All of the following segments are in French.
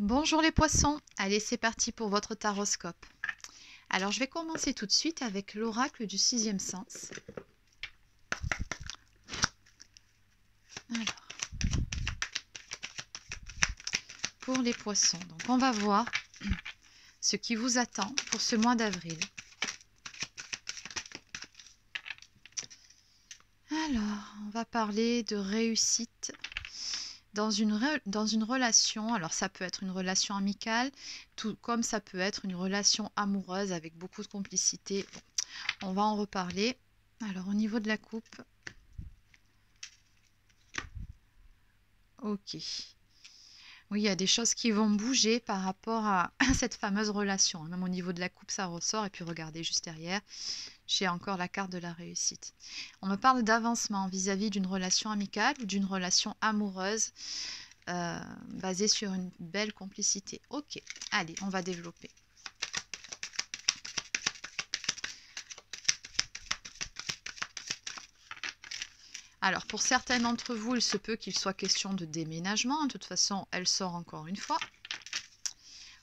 Bonjour les poissons, allez c'est parti pour votre taroscope. Alors je vais commencer tout de suite avec l'oracle du sixième sens. Alors, pour les poissons, donc on va voir ce qui vous attend pour ce mois d'avril. Alors, on va parler de réussite dans une relation. Alors ça peut être une relation amicale, tout comme ça peut être une relation amoureuse avec beaucoup de complicité. Bon, on va en reparler. Alors au niveau de la coupe, ok. Oui, il y a des choses qui vont bouger par rapport à cette fameuse relation. Même au niveau de la coupe, ça ressort. Et puis regardez juste derrière, j'ai encore la carte de la réussite. On me parle d'avancement vis-à-vis d'une relation amicale ou d'une relation amoureuse basée sur une belle complicité. Ok, allez, on va développer. Alors, pour certains d'entre vous, il se peut qu'il soit question de déménagement. De toute façon, elle sort encore une fois.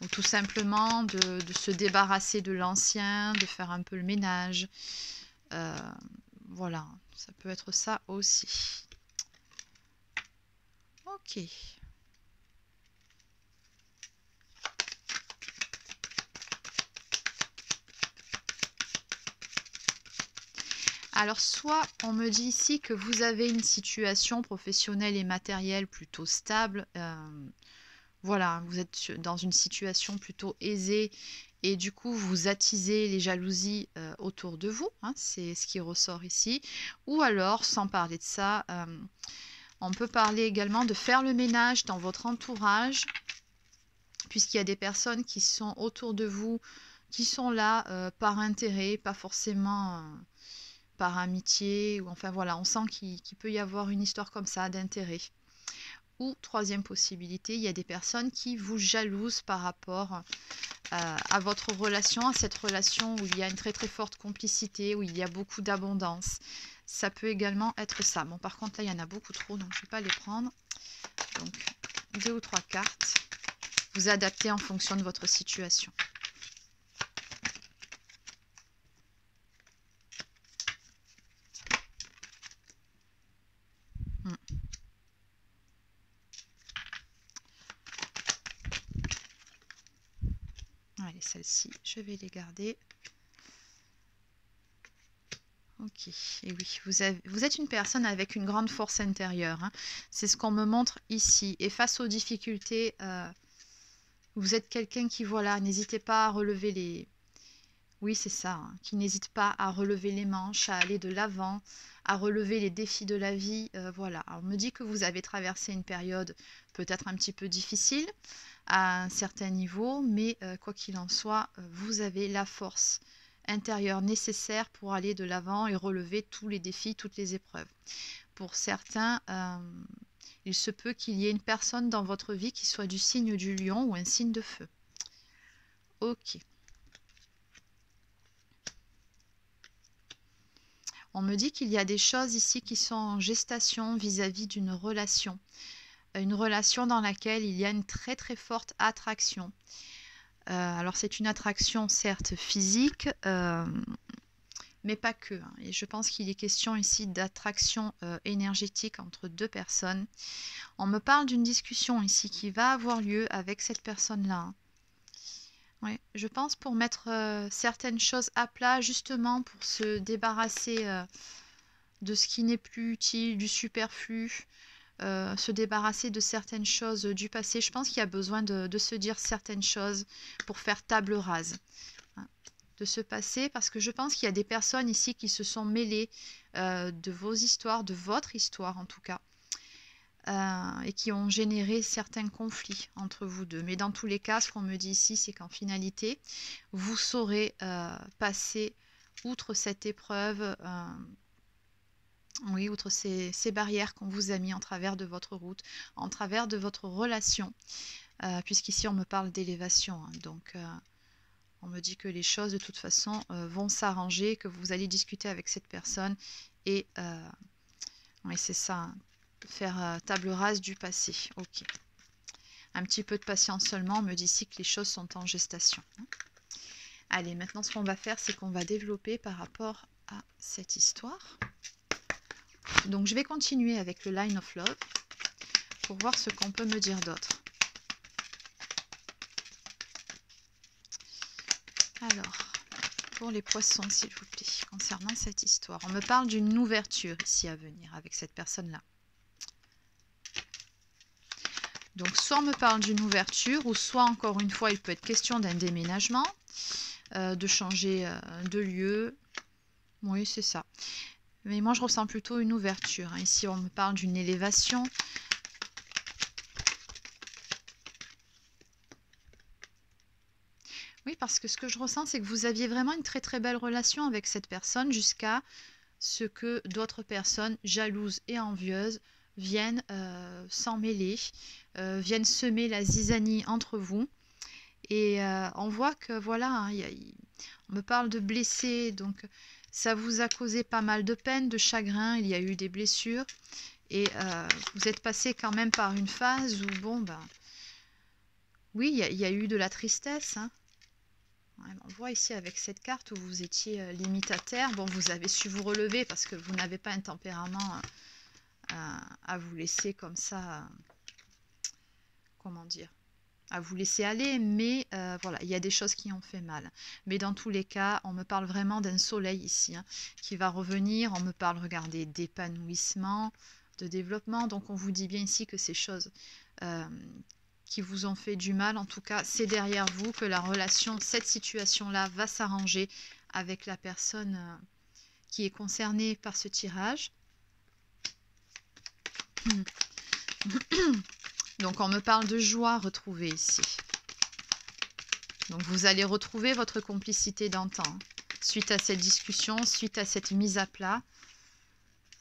Ou tout simplement de se débarrasser de l'ancien, de faire un peu le ménage. Voilà, ça peut être ça aussi. Ok. Alors, soit on me dit ici que vous avez une situation professionnelle et matérielle plutôt stable. Voilà, vous êtes dans une situation plutôt aisée et du coup, vous attisez les jalousies autour de vous. Hein, c'est ce qui ressort ici. Ou alors, sans parler de ça, on peut parler également de faire le ménage dans votre entourage, puisqu'il y a des personnes qui sont autour de vous, qui sont là par intérêt, pas forcément par amitié. Ou enfin voilà, on sent qu'il peut y avoir une histoire comme ça d'intérêt. Ou troisième possibilité, il y a des personnes qui vous jalousent par rapport à votre relation, à cette relation où il y a une très très forte complicité, où il y a beaucoup d'abondance. Ça peut également être ça. Bon, par contre, là, il y en a beaucoup trop, donc je ne vais pas les prendre. Donc, 2 ou 3 cartes. Vous adaptez en fonction de votre situation. Allez, celles-ci, je vais les garder. Ok, et oui, vous êtes une personne avec une grande force intérieure. Hein. C'est ce qu'on me montre ici. Et face aux difficultés, vous êtes quelqu'un qui, voilà, n'hésitez pas à relever les... Oui, c'est ça, hein, qui n'hésite pas à relever les manches, à aller de l'avant, à relever les défis de la vie. Voilà, alors, on me dit que vous avez traversé une période peut-être un petit peu difficile à un certain niveau, mais quoi qu'il en soit, vous avez la force intérieure nécessaire pour aller de l'avant et relever tous les défis, toutes les épreuves. Pour certains, il se peut qu'il y ait une personne dans votre vie qui soit du signe du lion ou un signe de feu. Ok. On me dit qu'il y a des choses ici qui sont en gestation vis-à-vis d'une relation. Une relation dans laquelle il y a une très très forte attraction. Alors c'est une attraction certes physique, mais pas que. Hein. Et je pense qu'il est question ici d'attraction énergétique entre deux personnes. On me parle d'une discussion ici qui va avoir lieu avec cette personne-là. Hein. Ouais, je pense pour mettre certaines choses à plat, justement pour se débarrasser de ce qui n'est plus utile, du superflu, se débarrasser de certaines choses du passé. Je pense qu'il y a besoin de se dire certaines choses pour faire table rase. Hein, de ce passé, parce que je pense qu'il y a des personnes ici qui se sont mêlées de vos histoires, de votre histoire en tout cas, et qui ont généré certains conflits entre vous deux. Mais dans tous les cas, ce qu'on me dit ici, c'est qu'en finalité, vous saurez passer outre cette épreuve, oui, outre ces barrières qu'on vous a mis en travers de votre route, en travers de votre relation, puisqu'ici on me parle d'élévation. Hein, donc on me dit que les choses de toute façon vont s'arranger, que vous allez discuter avec cette personne et oui, c'est ça, hein, faire table rase du passé. Ok. Un petit peu de patience seulement, on me dit ici que les choses sont en gestation. Allez, maintenant ce qu'on va faire, c'est qu'on va développer par rapport à cette histoire. Donc je vais continuer avec le Line of Love pour voir ce qu'on peut me dire d'autre. Alors, pour les poissons, s'il vous plaît, concernant cette histoire. On me parle d'une ouverture ici à venir avec cette personne-là. Donc, soit on me parle d'une ouverture, ou soit, encore une fois, il peut être question d'un déménagement, de changer de lieu. Oui, c'est ça. Mais moi, je ressens plutôt une ouverture. Hein. Ici, on me parle d'une élévation. Oui, parce que ce que je ressens, c'est que vous aviez vraiment une très très belle relation avec cette personne jusqu'à ce que d'autres personnes jalouses et envieuses viennent s'en mêler, viennent semer la zizanie entre vous. Et on voit que voilà, hein, on me parle de blessés, donc ça vous a causé pas mal de peine, de chagrin, il y a eu des blessures. Et vous êtes passé quand même par une phase où, bon, ben, oui, il y a eu de la tristesse, hein. Ouais, on voit ici avec cette carte où vous étiez limite à terre. Bon, vous avez su vous relever parce que vous n'avez pas un tempérament à vous laisser comme ça, comment dire, à vous laisser aller. Mais voilà, il y a des choses qui ont fait mal. Mais dans tous les cas, on me parle vraiment d'un soleil ici hein, qui va revenir. On me parle, regardez, d'épanouissement, de développement. Donc, on vous dit bien ici que ces choses qui vous ont fait du mal, en tout cas, c'est derrière vous que la relation, cette situation-là va s'arranger avec la personne qui est concernée par ce tirage. Donc, on me parle de joie retrouvée ici. Donc, vous allez retrouver votre complicité d'antan suite à cette discussion, suite à cette mise à plat.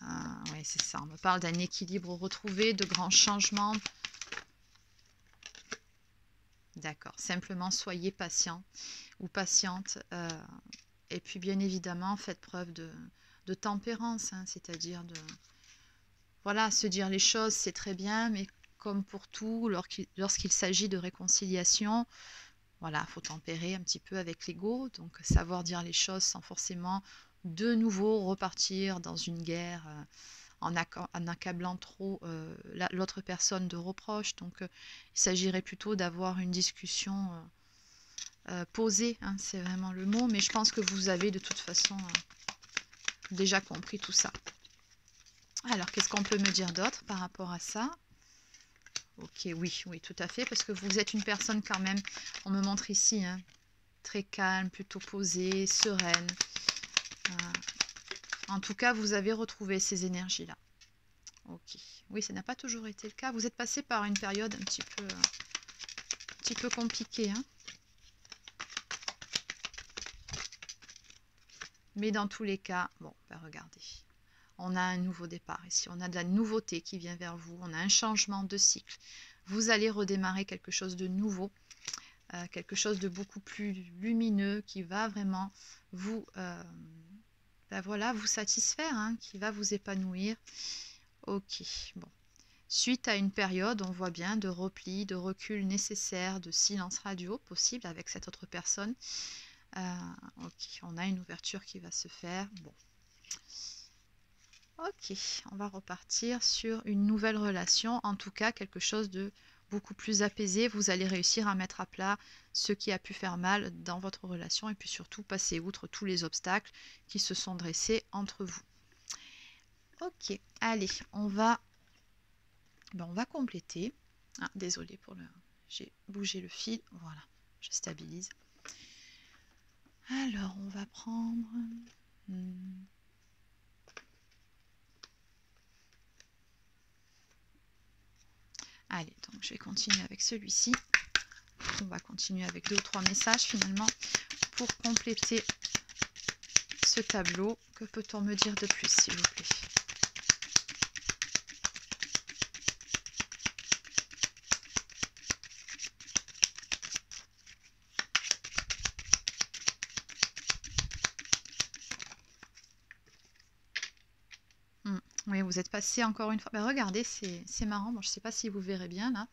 Oui, c'est ça. On me parle d'un équilibre retrouvé, de grands changements. D'accord. Simplement, soyez patient ou patiente. Et puis, bien évidemment, faites preuve de tempérance, hein, c'est-à-dire de... Voilà, se dire les choses, c'est très bien, mais comme pour tout, lorsqu'il s'agit de réconciliation, voilà, il faut tempérer un petit peu avec l'ego, donc savoir dire les choses sans forcément de nouveau repartir dans une guerre en accablant trop l'autre personne de reproches. Donc, il s'agirait plutôt d'avoir une discussion posée, hein, c'est vraiment le mot, mais je pense que vous avez de toute façon déjà compris tout ça. Alors, qu'est-ce qu'on peut me dire d'autre par rapport à ça? Ok, oui, oui, tout à fait, parce que vous êtes une personne quand même, on me montre ici, hein, très calme, plutôt posée, sereine. En tout cas, vous avez retrouvé ces énergies-là. Ok, oui, ça n'a pas toujours été le cas. Vous êtes passé par une période un petit peu compliquée, hein. Mais dans tous les cas, bon, ben regardez. On a un nouveau départ ici, on a de la nouveauté qui vient vers vous, on a un changement de cycle. Vous allez redémarrer quelque chose de nouveau, quelque chose de beaucoup plus lumineux qui va vraiment vous, ben voilà, vous satisfaire, hein, qui va vous épanouir. Ok, bon. Suite à une période, on voit bien, de repli, de recul nécessaire, de silence radio possible avec cette autre personne. Ok, on a une ouverture qui va se faire. Bon. Ok, on va repartir sur une nouvelle relation, en tout cas quelque chose de beaucoup plus apaisé. Vous allez réussir à mettre à plat ce qui a pu faire mal dans votre relation et puis surtout passer outre tous les obstacles qui se sont dressés entre vous. Ok, allez, on va compléter. Ah, désolé pour le... J'ai bougé le fil, voilà, je stabilise. Alors, on va prendre... Allez, donc je vais continuer avec celui-ci. On va continuer avec 2 ou 3 messages finalement pour compléter ce tableau. Que peut-on me dire de plus, s'il vous plaît? Oui, vous êtes passé encore une fois. Ben, regardez, c'est marrant. Bon, je ne sais pas si vous verrez bien là.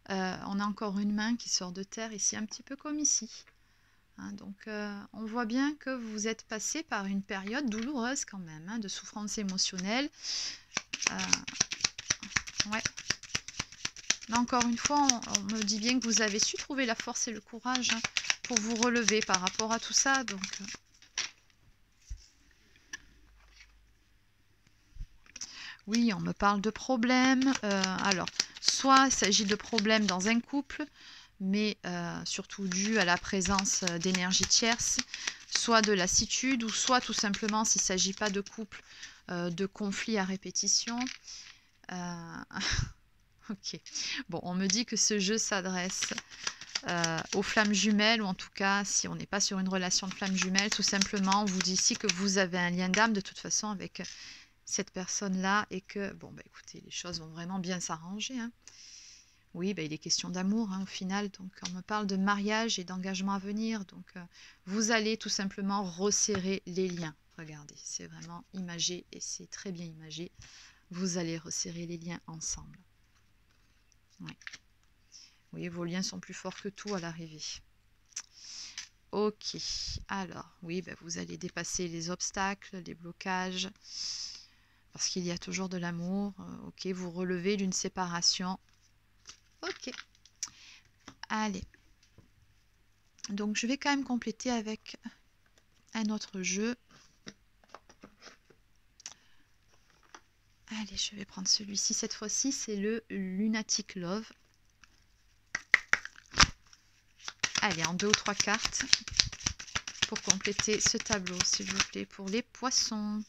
On a encore une main qui sort de terre ici, un petit peu comme ici. Hein, donc, on voit bien que vous êtes passé par une période douloureuse quand même, hein, de souffrance émotionnelle. Ouais. Là, encore une fois, on me dit bien que vous avez su trouver la force et le courage, hein, pour vous relever par rapport à tout ça. Donc, oui, on me parle de problèmes. Alors, soit il s'agit de problèmes dans un couple, mais surtout dû à la présence d'énergie tierce, soit de lassitude, ou soit tout simplement, s'il ne s'agit pas de couple, de conflits à répétition. Ok. Bon, on me dit que ce jeu s'adresse aux flammes jumelles, ou en tout cas, si on n'est pas sur une relation de flammes jumelles, tout simplement, on vous dit ici que vous avez un lien d'âme de toute façon avec cette personne-là, et que, bon, bah, écoutez, les choses vont vraiment bien s'arranger, hein. Oui, bah, il est question d'amour, hein, au final, donc on me parle de mariage et d'engagement à venir, donc vous allez tout simplement resserrer les liens. Regardez, c'est vraiment imagé, et c'est très bien imagé. Vous allez resserrer les liens ensemble. Ouais. Oui, vos liens sont plus forts que tout à l'arrivée. Ok, alors, oui, bah, vous allez dépasser les obstacles, les blocages, parce qu'il y a toujours de l'amour. Ok, vous relevez d'une séparation. Ok, allez. Donc, je vais quand même compléter avec un autre jeu. Allez, je vais prendre celui-ci. Cette fois-ci, c'est le Lunatic Love. Allez, en 2 ou 3 cartes pour compléter ce tableau, s'il vous plaît, pour les poissons.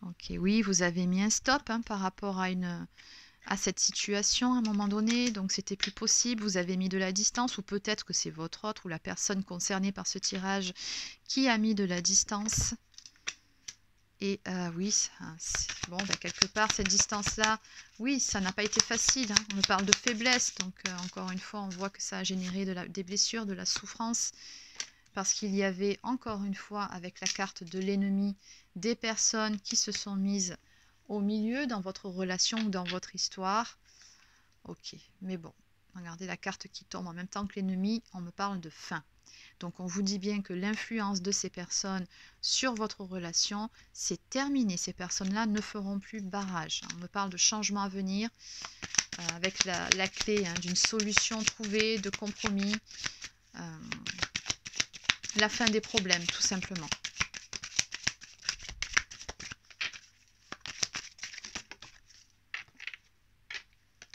Ok, oui, vous avez mis un stop, hein, par rapport à cette situation à un moment donné, donc c'était plus possible. Vous avez mis de la distance, ou peut-être que c'est votre autre ou la personne concernée par ce tirage qui a mis de la distance. Et oui, bon, bah, quelque part, cette distance-là, oui, ça n'a pas été facile, hein. On me parle de faiblesse, donc encore une fois, on voit que ça a généré des blessures, de la souffrance, parce qu'il y avait, encore une fois, avec la carte de l'ennemi, des personnes qui se sont mises au milieu dans votre relation ou dans votre histoire. Ok, mais bon, regardez la carte qui tombe en même temps que l'ennemi, on me parle de fin. Donc on vous dit bien que l'influence de ces personnes sur votre relation, c'est terminé. Ces personnes-là ne feront plus barrage. On me parle de changement à venir, avec la clé, hein, d'une solution trouvée, de compromis. La fin des problèmes, tout simplement.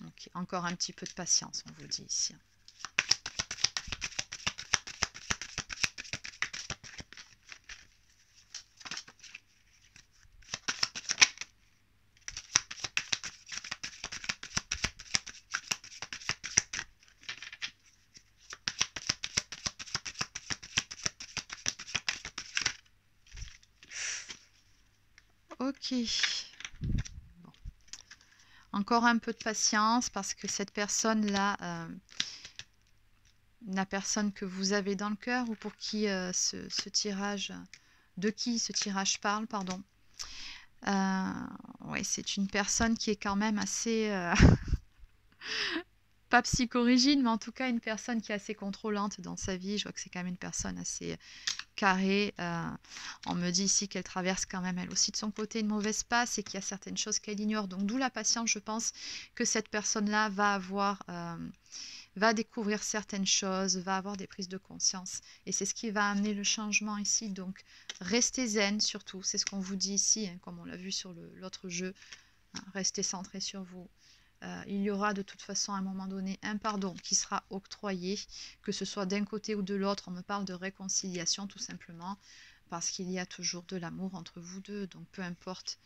Okay, encore un petit peu de patience, on vous dit ici. Ok. Bon. Encore un peu de patience, parce que cette personne-là, la personne que vous avez dans le cœur, ou pour qui ce tirage, de qui ce tirage parle, pardon. Ouais, c'est une personne qui est quand même assez, pas psychorigide, mais en tout cas une personne qui est assez contrôlante dans sa vie. Je vois que c'est quand même une personne assez carrée. On me dit ici qu'elle traverse quand même elle aussi de son côté une mauvaise passe, et qu'il y a certaines choses qu'elle ignore. Donc d'où la patience, je pense que cette personne-là va avoir... va découvrir certaines choses, va avoir des prises de conscience. Et c'est ce qui va amener le changement ici. Donc, restez zen surtout. C'est ce qu'on vous dit ici, hein, comme on l'a vu sur l'autre jeu. Hein, restez centré sur vous. Il y aura de toute façon à un moment donné un pardon qui sera octroyé, que ce soit d'un côté ou de l'autre. On me parle de réconciliation tout simplement, parce qu'il y a toujours de l'amour entre vous deux. Donc, peu importe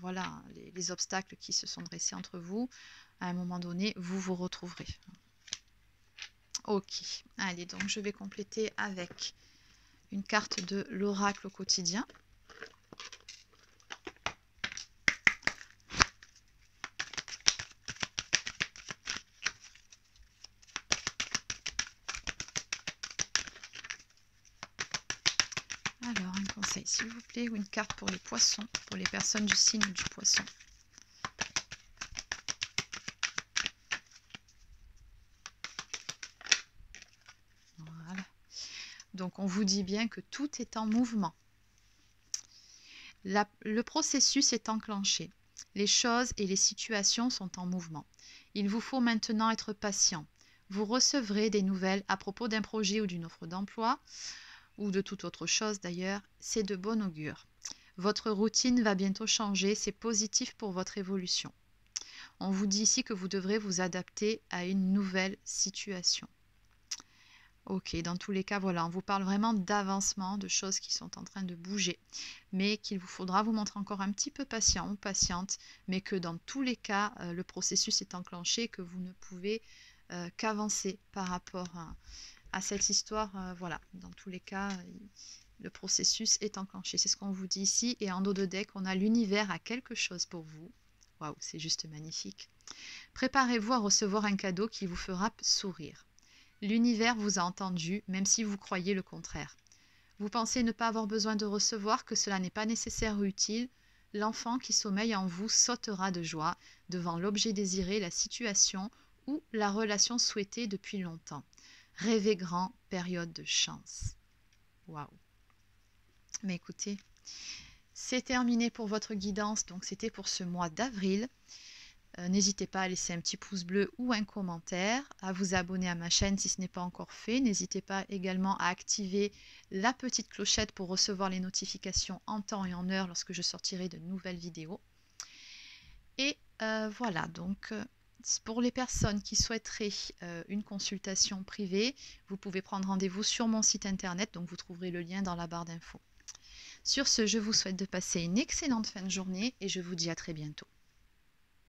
voilà, les obstacles qui se sont dressés entre vous, à un moment donné, vous vous retrouverez. Ok, allez, donc je vais compléter avec une carte de l'oracle au quotidien. Alors, un conseil, s'il vous plaît, ou une carte pour les poissons, pour les personnes du signe du poisson. Donc on vous dit bien que tout est en mouvement. Le processus est enclenché. Les choses et les situations sont en mouvement. Il vous faut maintenant être patient. Vous recevrez des nouvelles à propos d'un projet ou d'une offre d'emploi, ou de toute autre chose d'ailleurs. C'est de bon augure. Votre routine va bientôt changer, c'est positif pour votre évolution. On vous dit ici que vous devrez vous adapter à une nouvelle situation. Ok, dans tous les cas, voilà, on vous parle vraiment d'avancement, de choses qui sont en train de bouger, mais qu'il vous faudra vous montrer encore un petit peu patient ou patiente, mais que dans tous les cas, le processus est enclenché, que vous ne pouvez qu'avancer par rapport à cette histoire. Voilà, dans tous les cas, le processus est enclenché. C'est ce qu'on vous dit ici. Et en dos de deck, on a l'univers a quelque chose pour vous. Waouh, c'est juste magnifique. Préparez-vous à recevoir un cadeau qui vous fera sourire. L'univers vous a entendu, même si vous croyez le contraire. Vous pensez ne pas avoir besoin de recevoir, que cela n'est pas nécessaire ou utile. L'enfant qui sommeille en vous sautera de joie devant l'objet désiré, la situation ou la relation souhaitée depuis longtemps. Rêvez grand, période de chance. Waouh! Mais écoutez, c'est terminé pour votre guidance, donc c'était pour ce mois d'avril. N'hésitez pas à laisser un petit pouce bleu ou un commentaire, à vous abonner à ma chaîne si ce n'est pas encore fait. N'hésitez pas également à activer la petite clochette pour recevoir les notifications en temps et en heure lorsque je sortirai de nouvelles vidéos. Et voilà, donc pour les personnes qui souhaiteraient une consultation privée, vous pouvez prendre rendez-vous sur mon site internet, donc vous trouverez le lien dans la barre d'infos. Sur ce, je vous souhaite de passer une excellente fin de journée et je vous dis à très bientôt.